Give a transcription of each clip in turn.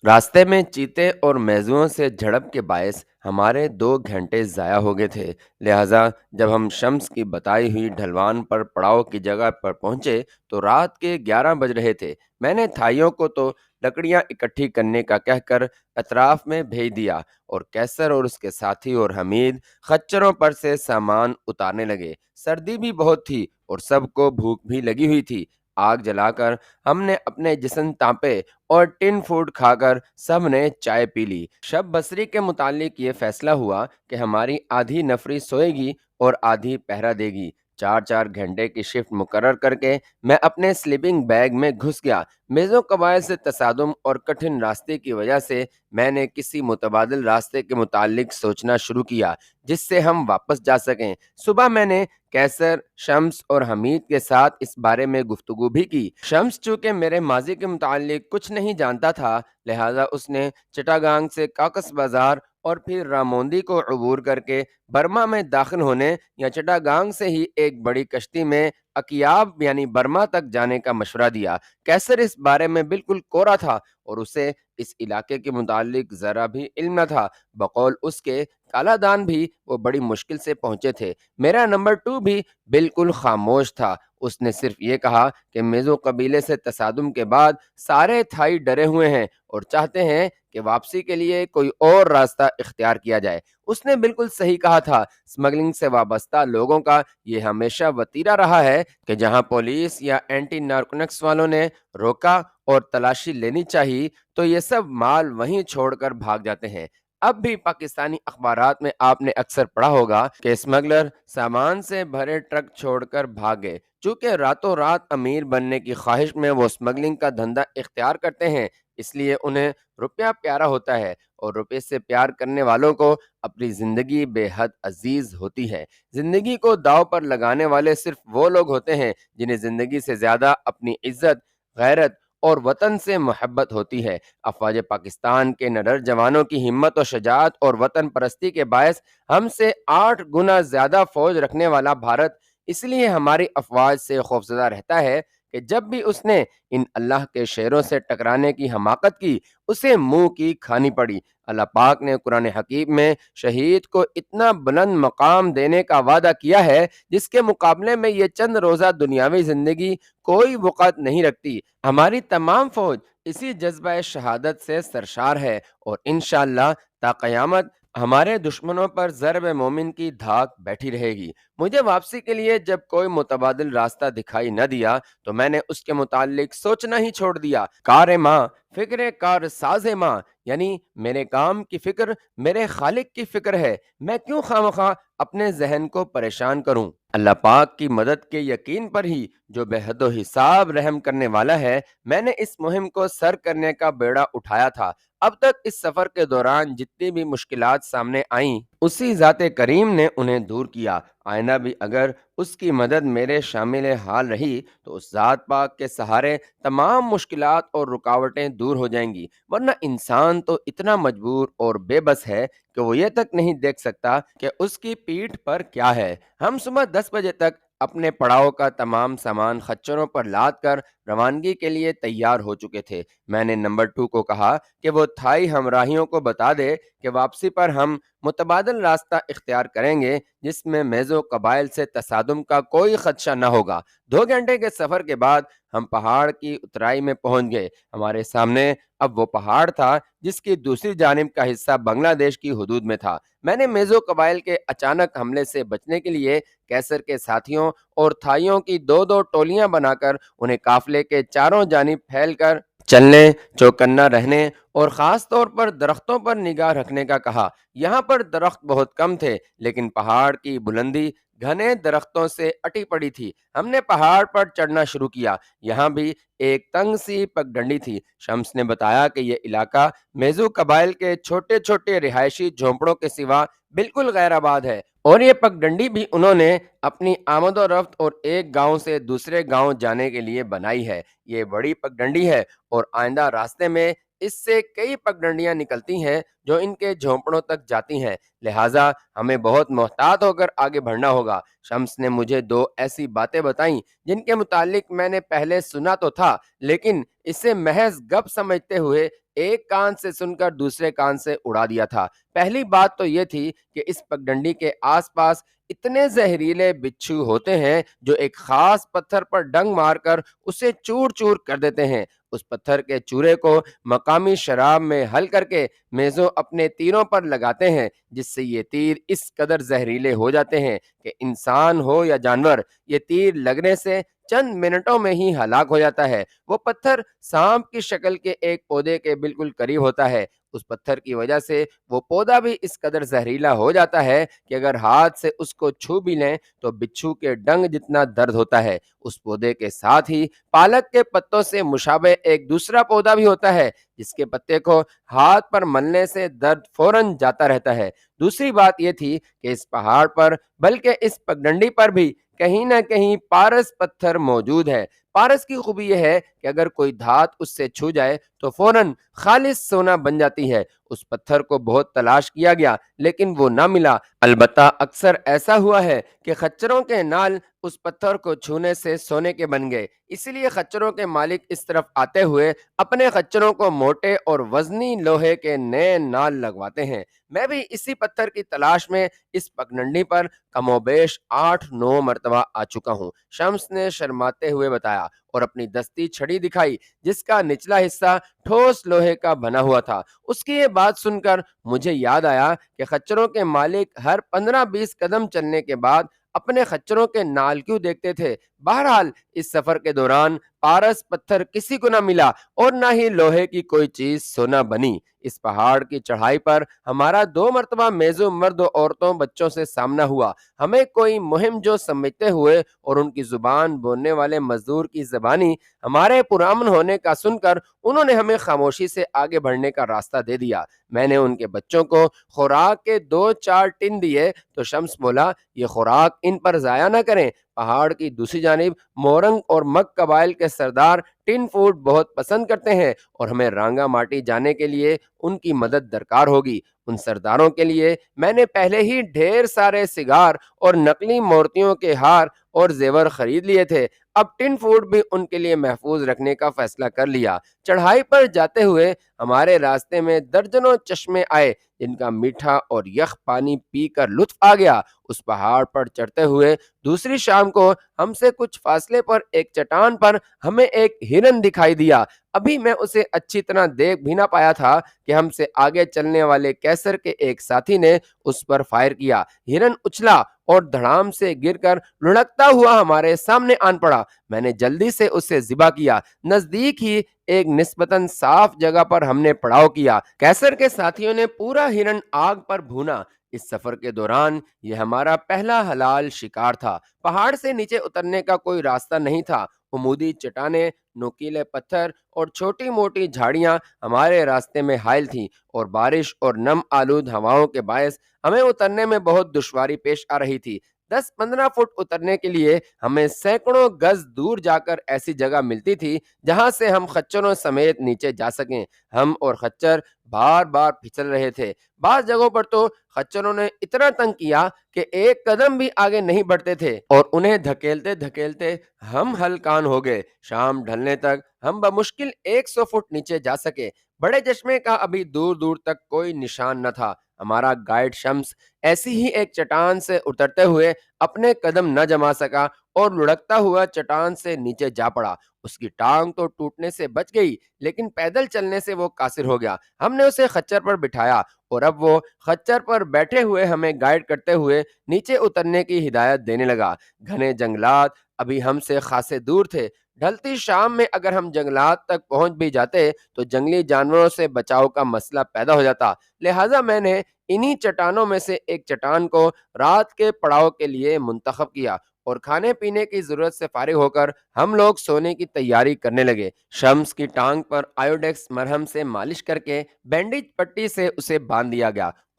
راستے میں چیتے اور میزوں سے جھڑپ کے باعث ہمارے 2 گھنٹے ضائع ہو گئے تھے۔ لہٰذا جب ہم شمس کی بتائی ہوئی ڈھلوان پر پڑاؤ کی جگہ پر پہنچے تو رات کے 11 بج رہے تھے۔ میں نے تھائیوں کو تو لکڑیاں اکٹھی کرنے کا کہہ کر اطراف میں بھیج دیا اور کیسر اور اس کے ساتھی اور حمید خچروں پر سے سامان اتارنے لگے۔ سردی بھی بہت تھی اور سب کو بھوک بھی لگی ہوئی تھی۔ آگ جلا کر ہم نے اپنے جسم تانپے اور ٹن فوڈ کھا کر سب نے چائے پی لی۔ شب بصری کے متعلق یہ فیصلہ ہوا کہ ہماری آدھی نفری سوئے گی اور آدھی پہرا دے گی۔ 4 4 گھنٹے کی شفٹ مقرر کر کے میں اپنے سلیپنگ بیگ میں گھس گیا۔ میزوں قبائل سے تصادم اور کٹھن راستے کی وجہ سے میں نے کسی متبادل راستے کے متعلق سوچنا شروع کیا جس سے ہم واپس جا سکیں۔ صبح میں نے کیسر، شمس اور حمید کے ساتھ اس بارے میں گفتگو بھی کی۔ شمس چونکہ میرے ماضی کے متعلق کچھ نہیں جانتا تھا، لہٰذا اس نے چٹاگانگ سے کاکس بازار اور پھر راموندی کو عبور کر کے برما میں داخل ہونے یا چٹاگانگ سے ہی ایک بڑی کشتی میں اکیاب یعنی برما تک جانے کا مشورہ دیا۔ کیسر اس بارے میں بالکل کورا تھا اور اسے اس علاقے کے متعلق ذرا بھی علم نہ تھا۔ بقول اس کے کالا دان بھی وہ بڑی مشکل سے پہنچے تھے۔ میرا نمبر 2 بھی بالکل خاموش تھا۔ اس نے صرف یہ کہا کہ میزو قبیلے سے تصادم کے بعد سارے تھائی ڈرے ہوئے ہیں اور چاہتے ہیں کہ واپسی کے لیے کوئی اور راستہ اختیار کیا جائے۔ اس نے بالکل صحیح کہا تھا۔ اسمگلنگ سے وابستہ لوگوں کا یہ ہمیشہ وتیرہ رہا ہے کہ جہاں پولیس یا اینٹی نارکوٹکس والوں نے روکا اور تلاشی لینی چاہیے تو یہ سب مال وہیں چھوڑ کر بھاگ جاتے ہیں۔ اب بھی پاکستانی اخبارات میں آپ نے اکثر پڑھا ہوگا کہ اسمگلر سامان سے بھرے ٹرک چھوڑ کر بھاگے۔ چونکہ راتوں رات امیر بننے کی خواہش میں وہ اسمگلنگ کا دھندا اختیار کرتے ہیں، اس لیے انہیں روپیہ پیارا ہوتا ہے اور روپے سے پیار کرنے والوں کو اپنی زندگی بے حد عزیز ہوتی ہے۔ زندگی کو داؤ پر لگانے والے صرف وہ لوگ ہوتے ہیں جنہیں زندگی سے زیادہ اپنی عزت، غیرت اور وطن سے محبت ہوتی ہے۔ افواج پاکستان کے نڈر جوانوں کی ہمت و شجاعت اور وطن پرستی کے باعث ہم سے 8 گنا زیادہ فوج رکھنے والا بھارت اس لیے ہماری افواج سے خوفزدہ رہتا ہے کہ جب بھی اس نے ان اللہ کے شیروں سے ٹکرانے کی حماقت کی، اسے منہ کی کھانی پڑی۔ اللہ پاک نے قرآن حکیم میں شہید کو اتنا بلند مقام دینے کا وعدہ کیا ہے جس کے مقابلے میں یہ چند روزہ دنیاوی زندگی کوئی وقت نہیں رکھتی۔ ہماری تمام فوج اسی جذبہ شہادت سے سرشار ہے اور انشاءاللہ تا قیامت ہمارے دشمنوں پر ضرب مومن کی دھاک بیٹھی رہے گی۔ مجھے واپسی کے لیے جب کوئی متبادل راستہ دکھائی نہ دیا تو میں نے اس کے متعلق سوچنا ہی چھوڑ دیا۔ کار ماں فکر کار ساز ماں، یعنی میرے کام کی فکر میرے خالق کی فکر ہے، میں کیوں خواہ اپنے ذہن کو پریشان کروں۔ اللہ پاک کی مدد کے یقین پر ہی جو بے حد و حساب رحم کرنے والا ہے، میں نے اس مہم کو سر کرنے کا بیڑا اٹھایا تھا۔ اب تک اس سفر کے دوران جتنی بھی مشکلات سامنے آئیں اسی ذات کریم نے انہیں دور کیا۔ آئندہ بھی اگر اس کی مدد میرے شامل حال رہی تو اس ذات پاک کے سہارے تمام مشکلات اور رکاوٹیں دور ہو جائیں گی، ورنہ انسان تو اتنا مجبور اور بے بس ہے کہ وہ یہ تک نہیں دیکھ سکتا کہ اس کی پیٹھ پر کیا ہے۔ ہم صبح 10 بجے تک اپنے پڑاؤ کا تمام سامان خچروں پر لاد کر روانگی کے لیے تیار ہو چکے تھے۔ میں نے نمبر 2 کو کہا کہ وہ تھائی ہمراہیوں کو بتا دے کہ واپسی پر ہم متبادل راستہ اختیار کریں گے جس میں میزو قبائل سے تصادم کا کوئی خدشہ نہ ہوگا۔ 2 گھنٹے کے سفر کے بعد ہم پہاڑ کی اترائی میں پہنچ گئے۔ ہمارے سامنے اب وہ پہاڑ تھا جس کی دوسری جانب کا حصہ بنگلہ دیش کی حدود میں تھا۔ میں نے میزو قبائل کے اچانک حملے سے بچنے کے لیے کیسر کے ساتھیوں اور تھائیوں کی 2 ٹولیاں بنا کر انہیں قافلے کے چاروں جانب پھیل کر چلنے، چوکنا رہنے اور خاص طور پر درختوں پر نگاہ رکھنے کا کہا۔ یہاں پر درخت بہت کم تھے لیکن پہاڑ کی بلندی گھنے درختوں سے اٹی پڑی تھی۔ ہم نے پہاڑ پر چڑھنا شروع کیا۔ یہاں بھی ایک تنگ سی پگڈنڈی تھی۔ شمس نے بتایا کہ یہ علاقہ میزو قبائل کے چھوٹے چھوٹے رہائشی جھونپڑوں کے سوا بالکل غیر آباد ہے اور یہ پگڈنڈی بھی انہوں نے اپنی آمد و رفت اور ایک گاؤں سے دوسرے گاؤں جانے کے لیے بنائی ہے۔ یہ بڑی پگڈنڈی ہے اور آئندہ راستے میں اس سے کئی پگڈنڈیاں نکلتی ہیں جو ان کے جھونپڑوں تک جاتی ہیں، لہٰذا ہمیں بہت محتاط ہو کر آگے بڑھنا ہوگا۔ شمس نے مجھے دو ایسی باتیں بتائیں جن کے متعلق میں نے پہلے سنا تو تھا، لیکن اسے محض گپ سمجھتے ہوئے ایک کان سے سن کر دوسرے کان سے اڑا دیا تھا۔ پہلی بات تو یہ تھی کہ اس پگڈنڈی کے آس پاس اتنے زہریلے بچھو ہوتے ہیں جو ایک خاص پتھر پر ڈنگ مار کر اسے چور چور کر دیتے ہیں۔ اس پتھر کے چورے کو مقامی شراب میں حل کر کے میزو اپنے تیروں پر لگاتے ہیں، جس سے یہ تیر اس قدر زہریلے ہو جاتے ہیں کہ انسان ہو یا جانور، یہ تیر لگنے سے چند منٹوں میں ہی ہلاک ہو جاتا ہے۔ وہ پتھر سانپ کی شکل کے ایک پودے کے بالکل قریب ہوتا ہے۔ اس پتھر کی وجہ سے وہ پودا بھی اس قدر زہریلا ہو جاتا ہے کہ اگر ہاتھ سے اس کو چھو بھی لیں تو بچھو کے ڈنگ جتنا درد ہوتا ہے۔ اس پودے کے ساتھ ہی پالک کے پتوں سے مشابہ ایک دوسرا پودا بھی ہوتا ہے، جس کے پتے کو ہاتھ پر ملنے سے درد فوراً جاتا رہتا ہے۔ دوسری بات یہ تھی کہ اس پہاڑ پر بلکہ اس پگڈنڈی پر بھی کہیں نہ کہیں پارس پتھر موجود ہے۔ پارس کی خوبی یہ ہے کہ اگر کوئی دھات اس سے چھو جائے تو فوراً خالص سونا بن جاتی ہے۔ اس پتھر کو بہت تلاش کیا گیا لیکن وہ نہ ملا۔ البتہ اکثر ایسا ہوا ہے کہ خچروں کے نال اس پتھر کو چھونے سے سونے کے بن گئے، اسی لیے خچروں کے مالک اس طرف آتے ہوئے اپنے خچروں کو موٹے اور وزنی لوہے کے نئے نال لگواتے ہیں۔ میں بھی اسی پتھر کی تلاش میں اس پگڈنڈی پر کم و بیش 8-9 مرتبہ آ چکا ہوں، شمس نے شرماتے ہوئے بتایا اور اپنی دستی چھڑی دکھائی جس کا نچلا حصہ ٹھوس لوہے کا بنا ہوا تھا۔ اس کی یہ بات سن کر مجھے یاد آیا کہ خچروں کے مالک ہر 15-20 قدم چلنے کے بعد اپنے خچروں کے نال کیوں دیکھتے تھے۔ بہرحال اس سفر کے دوران پارس پتھر کسی کو نہ ملا اور نہ ہی لوہے کی کوئی چیز سونا بنی۔ اس پہاڑ کی چڑھائی پر ہمارا 2 مرتبہ میزو مرد و عورتوں بچوں سے سامنا ہوا۔ ہمیں کوئی مہم جو سمجھتے ہوئے اور ان کی زبان بولنے والے مزدور کی زبانی ہمارے پرامن ہونے کا سن کر انہوں نے ہمیں خاموشی سے آگے بڑھنے کا راستہ دے دیا۔ میں نے ان کے بچوں کو خوراک کے 2-4 ٹن دیے تو شمس بولا، یہ خوراک ان پر ضائع نہ کریں۔ پہاڑ کی دوسری جانب مورنگ اور مگ قبائل کے سردار ٹن فوڈ بہت پسند کرتے ہیں اور ہمیں رانگا ماٹی جانے کے لیے ان کی مدد درکار ہوگی۔ ان سرداروں کے لیے میں نے پہلے ہی ڈھیر سارے سگار اور نقلی مورتیوں کے ہار اور زیور خرید لیے تھے، اب ٹن فوڈ بھی ان کے لیے محفوظ رکھنے کا فیصلہ کر لیا۔ چڑھائی پر جاتے ہوئے ہمارے راستے میں درجنوں چشمے آئے جن کا میٹھا اور یخ پانی پی کر لطف آ گیا۔ اس پہاڑ پر چڑھتے ہوئے دوسری شام کو ہم سے کچھ فاصلے پر ایک چٹان پر ہمیں ایک ہرن دکھائی دیا۔ ابھی میں اسے اچھی طرح دیکھ بھی نہ پایا تھا کہ ہم سے آگے چلنے والے کیسر کے ایک ساتھی نے اس پر فائر کیا۔ ہرن اچھلا اور دھڑام سے گر کر لڑکتا ہوا ہمارے سامنے آن پڑا۔ میں نے جلدی سے اسے ذبح کیا۔ نزدیک ہی ایک نسبتاً صاف جگہ پر ہم نے پڑاؤ کیا۔ کیسر کے ساتھیوں نے پورا ہرن آگ پر بھونا۔ اس سفر کے دوران یہ ہمارا پہلا حلال شکار تھا۔ پہاڑ سے نیچے اترنے کا کوئی راستہ نہیں تھا۔ عمودی چٹانیں، نوکیلے پتھر اور چھوٹی موٹی جھاڑیاں ہمارے راستے میں حائل تھیں اور بارش اور نم آلود ہواؤں کے باعث ہمیں اترنے میں بہت دشواری پیش آ رہی تھی۔ 10-15 فٹ اترنے کے لیے ہمیں سینکڑوں گز دور جا کر ایسی جگہ ملتی تھی جہاں سے ہم خچروں سمیت نیچے جا سکیں۔ ہم اور خچر بار بار پھسل رہے تھے۔ بعض جگہوں پر تو خچروں نے اتنا تنگ کیا کہ ایک قدم بھی آگے نہیں بڑھتے تھے اور انہیں دھکیلتے دھکیلتے ہم ہلکان ہو گئے۔ شام ڈھلنے تک ہم بمشکل 100 فٹ نیچے جا سکے۔ بڑے چشمے کا ابھی دور دور تک کوئی نشان نہ تھا۔ ہمارا گائیڈ شمس ایسی ہی ایک چٹان سے اترتے ہوئے اپنے قدم نہ جما سکا اور لڑکتا ہوا چٹان سے نیچے جا پڑا۔ اس کی ٹانگ تو ٹوٹنے سے بچ گئی لیکن پیدل چلنے سے وہ قاصر ہو گیا۔ ہم نے اسے خچر پر بٹھایا اور اب وہ خچر پر بیٹھے ہوئے ہمیں گائیڈ کرتے ہوئے نیچے اترنے کی ہدایت دینے لگا۔ گھنے جنگلات ابھی ہم سے خاصے دور تھے۔ ڈھلتی شام میں اگر ہم جنگلات تک پہنچ بھی جاتے تو جنگلی جانوروں سے بچاؤ کا مسئلہ پیدا ہو جاتا، لہٰذا میں نے انہی چٹانوں میں سے ایک چٹان کو رات کے پڑاؤ کے لیے منتخب کیا اور کھانے پینے کی ضرورت سے فارغ ہو کر ہم لوگ سونے کی تیاری کرنے لگے۔ شمس کی ٹانگ پر آیوڈیکس مرہم سے مالش کر کے بینڈیج پٹی سے اسے باندھ دیا گیا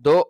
2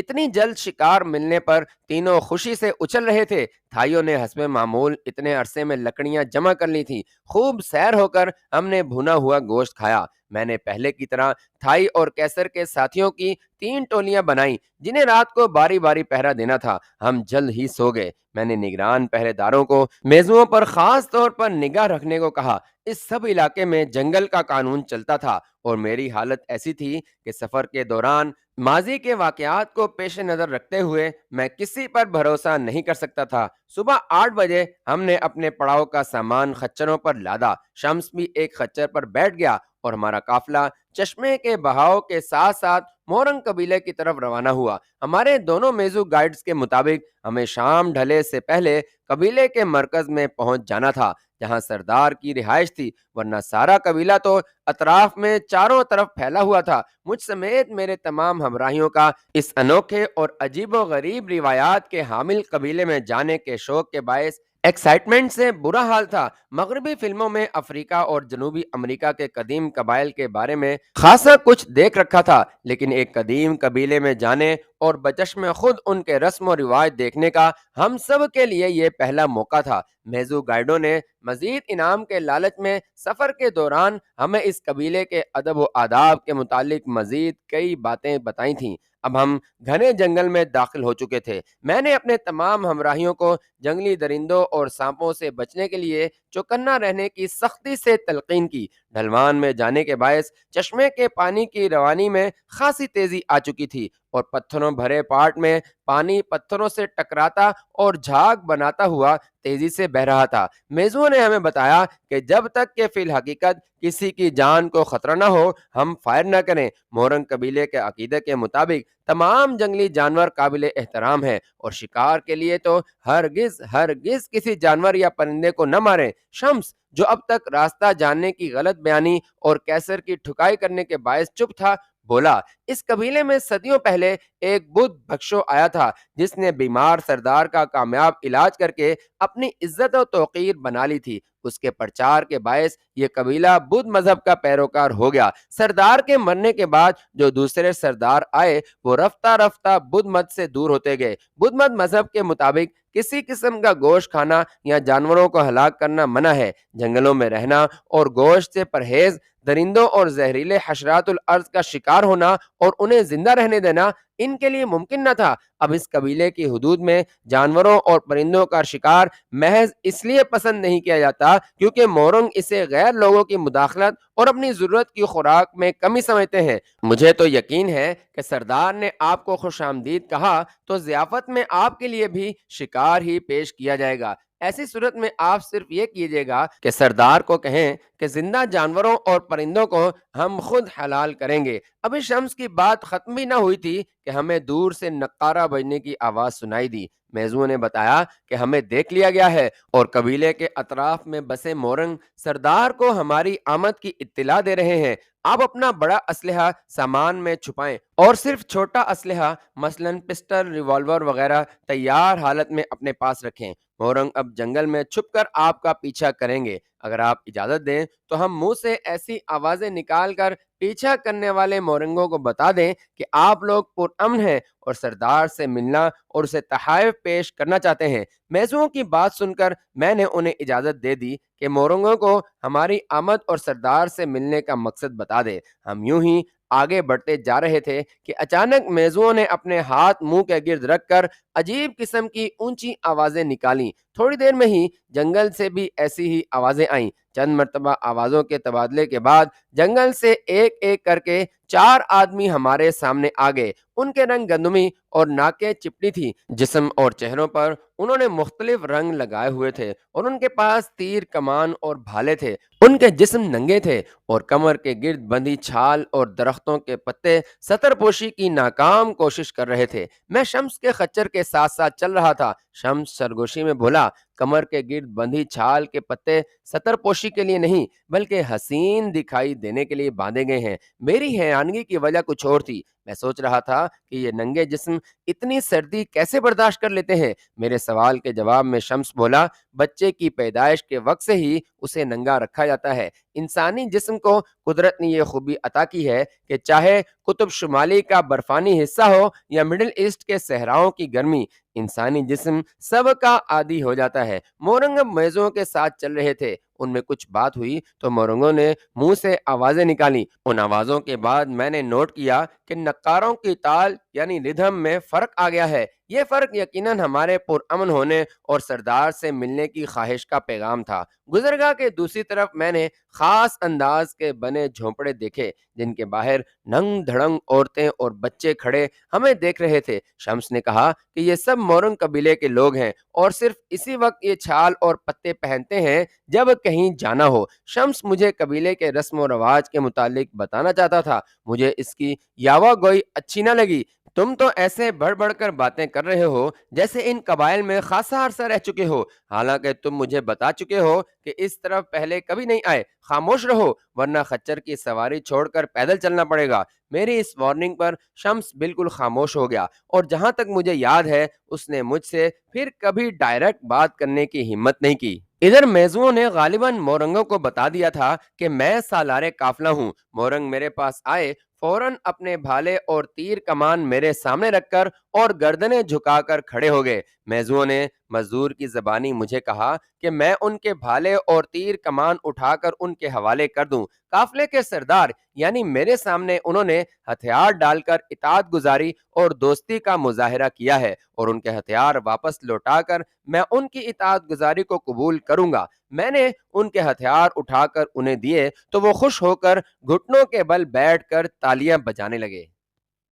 اتنی جلد شکار ملنے پر تینوں خوشی سے اچھل رہے تھے۔ تھائیوں نے حسب معمول اتنے عرصے میں لکڑیاں جمع کر لی تھیں۔ خوب سیر ہو کر ہم نے بھنا ہوا گوشت کھایا۔ میں نے پہلے کی طرح تھائی اور کیسر کے ساتھیوں کی 3 ٹولیاں بنائیں جنہیں رات کو باری باری پہرا دینا تھا۔ ہم جلد ہی سو گئے۔ میں نے نگران پہرے داروں کو میزوں پر خاص طور پر نگاہ رکھنے کو کہا۔ اس سب علاقے میں جنگل کا قانون چلتا تھا اور میری حالت ایسی تھی کہ سفر کے دوران ماضی کے واقعات کو پیش نظر رکھتے ہوئے میں کسی پر بھروسہ نہیں کر سکتا تھا۔ صبح 8 بجے ہم نے اپنے پڑاؤ کا سامان خچروں پر لادا۔ شمس بھی ایک خچر پر بیٹھ گیا اور ہمارا قافلہ چشمے کے بہاؤ کے ساتھ ساتھ مورنگ قبیلے کی طرف روانہ ہوا۔ ہمارے دونوں میزو گائیڈز کے مطابق ہمیں شام ڈھلے سے پہلے قبیلے کے مرکز میں پہنچ جانا تھا جہاں سردار کی رہائش تھی، ورنہ سارا قبیلہ تو اطراف میں چاروں طرف پھیلا ہوا تھا۔ مجھ سمیت میرے تمام ہمراہیوں کا اس انوکھے اور عجیب و غریب روایات کے حامل قبیلے میں جانے کے شوق کے باعث ایکسائٹمنٹ سے برا حال تھا۔ مغربی فلموں میں افریقہ اور جنوبی امریکہ کے قدیم قبائل کے بارے میں خاصا کچھ دیکھ رکھا تھا، لیکن ایک قدیم قبیلے میں جانے اور بچشم خود ان کے رسم و رواج دیکھنے کا ہم سب کے لیے یہ پہلا موقع تھا۔ میزو گائیڈوں نے مزید انعام کے لالچ میں سفر کے دوران ہمیں اس قبیلے کے ادب و آداب کے متعلق مزید کئی باتیں بتائی تھیں۔ اب ہم گھنے جنگل میں داخل ہو چکے تھے۔ میں نے اپنے تمام ہمراہیوں کو جنگلی درندوں اور سانپوں سے بچنے کے لیے چوکنا رہنے کی سختی سے تلقین کی۔ ڈھلوان میں جانے کے باعث چشمے کے پانی کی روانی میں خاصی تیزی آ چکی تھی اور پتھروں بھرے پاٹ میں پانی پتھروں سے ٹکراتا اور جھاگ بناتا ہوا تیزی سے بہ رہا تھا۔ میزوں نے ہمیں بتایا کہ جب تک کہ فی الحقیقت کسی کی جان کو خطرہ نہ ہو ہم فائر نہ کریں۔ مورنگ قبیلے کے عقیدے کے مطابق تمام جنگلی جانور قابل احترام ہیں اور شکار کے لیے تو ہرگز کسی جانور یا پرندے کو نہ ماریں۔ شمس جو اب تک راستہ جاننے کی غلط بیانی اور کیسر کی ٹھکائی کرنے کے باعث چپ تھا، بولا، اس قبیلے میں صدیوں پہلے ایک بدھ بھکشو آیا تھا جس نے بیمار سردار کا کامیاب علاج کر کے اپنی عزت و توقیر بنا لی تھی۔ اس کے پرچار کے باعث یہ قبیلہ بدھ مذہب کا پیروکار ہو گیا۔ سردار کے مرنے کے بعد جو دوسرے سردار آئے وہ رفتہ رفتہ بدھ مت سے دور ہوتے گئے۔ بدھ مت مذہب کے مطابق کسی قسم کا گوشت کھانا یا جانوروں کو ہلاک کرنا منع ہے۔ جنگلوں میں رہنا اور گوشت سے پرہیز، درندوں اور زہریلے حشرات الارض کا شکار ہونا اور انہیں زندہ رہنے دینا ان کے لیے ممکن نہ تھا۔ اب اس قبیلے کی حدود میں جانوروں اور پرندوں کا شکار محض اس لیے پسند نہیں کیا جاتا کیونکہ مورنگ اسے غیر لوگوں کی مداخلت اور اپنی ضرورت کی خوراک میں کمی سمجھتے ہیں۔ مجھے تو یقین ہے کہ سردار نے آپ کو خوش آمدید کہا تو ضیافت میں آپ کے لیے بھی شکار ہی پیش کیا جائے گا۔ ایسی صورت میں آپ صرف یہ کیجیے گا کہ سردار کو کہیں کہ زندہ جانوروں اور پرندوں کو ہم خود حلال کریں گے۔ ابھی شمس کی بات ختم بھی نہ ہوئی تھی کہ ہمیں دور سے نقارہ بجنے کی آواز سنائی دی۔ میزوں نے بتایا کہ ہمیں دیکھ لیا گیا ہے اور قبیلے کے اطراف میں بسے مورنگ سردار کو ہماری آمد کی اطلاع دے رہے ہیں۔ آپ اپنا بڑا اسلحہ سامان میں چھپائیں اور صرف چھوٹا اسلحہ مثلاً پسٹل، ریوالور وغیرہ تیار حالت میں اپنے پاس رکھیں۔ مورنگ اب جنگل میں چھپ کر آپ کا پیچھا کریں گے۔ اگر آپ اجازت دیں تو ہم منہ سے ایسی آوازیں نکال کر پیچھا کرنے والے مورنگوں کو بتا دیں کہ آپ لوگ پرامن ہیں اور سردار سے ملنا اور اسے تحائف پیش کرنا چاہتے ہیں۔ میزوں کی بات سن کر میں نے انہیں اجازت دے دی کہ مورنگوں کو ہماری آمد اور سردار سے ملنے کا مقصد بتا دے۔ ہم یوں ہی آگے بڑھتے جا رہے تھے کہ اچانک میزوں نے اپنے ہاتھ منہ کے گرد رکھ کر عجیب قسم کی اونچی آوازیں نکالیں۔ تھوڑی دیر میں ہی جنگل سے بھی ایسی ہی آوازیں آئیں۔ چند مرتبہ آوازوں کے تبادلے کے بعد جنگل سے ایک ایک کر کے 4 آدمی ہمارے سامنے آ گئے۔ ان کے رنگ گندمی اور ناکیں چپٹی تھی۔ جسم اور چہروں پر انہوں نے مختلف رنگ لگائے ہوئے تھے اور ان کے پاس تیر، کمان اور بھالے تھے۔ ان کے جسم ننگے تھے اور کمر کے گرد بندھی چھال اور درختوں کے پتے ستر پوشی کی ناکام کوشش کر رہے تھے۔ میں شمس کے خچر کے ساتھ ساتھ چل رہا تھا۔ شمس سرگوشی میں بولا، کمر کے گرد بندھی چھال کے پتے ستر پوشی کے لیے نہیں بلکہ حسین دکھائی دینے کے لیے باندھے گئے ہیں۔ میری حیرانگی کی وجہ کچھ اور تھی۔ میں سوچ رہا تھا کہ یہ ننگے جسم اتنی سردی کیسے برداشت کر لیتے ہیں۔ میرے سوال کے جواب میں شمس بولا، بچے کی پیدائش کے وقت سے ہی اسے ننگا رکھا جاتا ہے۔ انسانی جسم کو قدرت نے یہ خوبی عطا کی ہے کہ چاہے قطب شمالی کا برفانی حصہ ہو یا مڈل ایسٹ کے صحراؤں کی گرمی، انسانی جسم سب کا عادی ہو جاتا ہے۔ مورنگ میزوں کے ساتھ چل رہے تھے، ان میں کچھ بات ہوئی تو مورنگوں نے منہ سے آوازیں نکالی۔ ان آوازوں کے بعد میں نے نوٹ کیا کہ نقاروں کی تال یعنی ردھم میں فرق آ گیا ہے۔ یہ فرق یقیناً ہمارے پرامن ہونے اور سردار سے ملنے کی خواہش کا پیغام تھا۔ گزرگاہ کے دوسری طرف میں نے خاص انداز کے بنے جھونپڑے دیکھے جن کے باہر ننگ دھڑنگ عورتیں اور بچے کھڑے ہمیں دیکھ رہے تھے۔ شمس نے کہا کہ یہ سب مورنگ قبیلے کے لوگ ہیں اور صرف اسی وقت یہ چھال اور پتے پہنتے ہیں جب کہیں جانا ہو۔ شمس مجھے قبیلے کے رسم و رواج کے متعلق بتانا چاہتا تھا۔ مجھے اس کی یاوہ گوئی اچھی نہ لگی۔ تم تو ایسے بڑھ بڑھ کر باتیں کر رہے ہو جیسے ان قبائل میں خاصا عرصہ رہ چکے ہو، حالانکہ تم مجھے بتا چکے ہو کہ اس طرف پہلے کبھی نہیں آئے۔ خاموش رہو ورنہ خچر کی سواری چھوڑ کر پیدل چلنا پڑے گا۔ میری اس وارننگ پر شمس بالکل خاموش ہو گیا اور جہاں تک مجھے یاد ہے اس نے مجھ سے پھر کبھی ڈائریکٹ بات کرنے کی ہمت نہیں کی۔ ادھر میزوؤں نے غالباً مورنگوں کو بتا دیا تھا کہ میں سالار قافلہ ہوں۔ مورنگ میرے پاس آئے، فوراً اپنے بھالے اور تیر کمان میرے سامنے رکھ کر اور گردنیں جھکا کر کھڑے ہو گئے۔ میزوؤں نے مزدور کی زبانی مجھے کہا کہ میں ان کے بھالے اور تیر کمان اٹھا کر ان کے حوالے کر دوں۔ قافلے کے سردار یعنی میرے سامنے انہوں نے ہتھیار ڈال کر اطاعت گزاری اور دوستی کا مظاہرہ کیا ہے، اور ان کے ہتھیار واپس لوٹا کر میں ان کی اطاعت گزاری کو قبول کروں گا۔ میں نے ان کے ہتھیار اٹھا کر انہیں دیے تو وہ خوش ہو کر گھٹنوں کے بل بیٹھ کر تالیاں بجانے لگے۔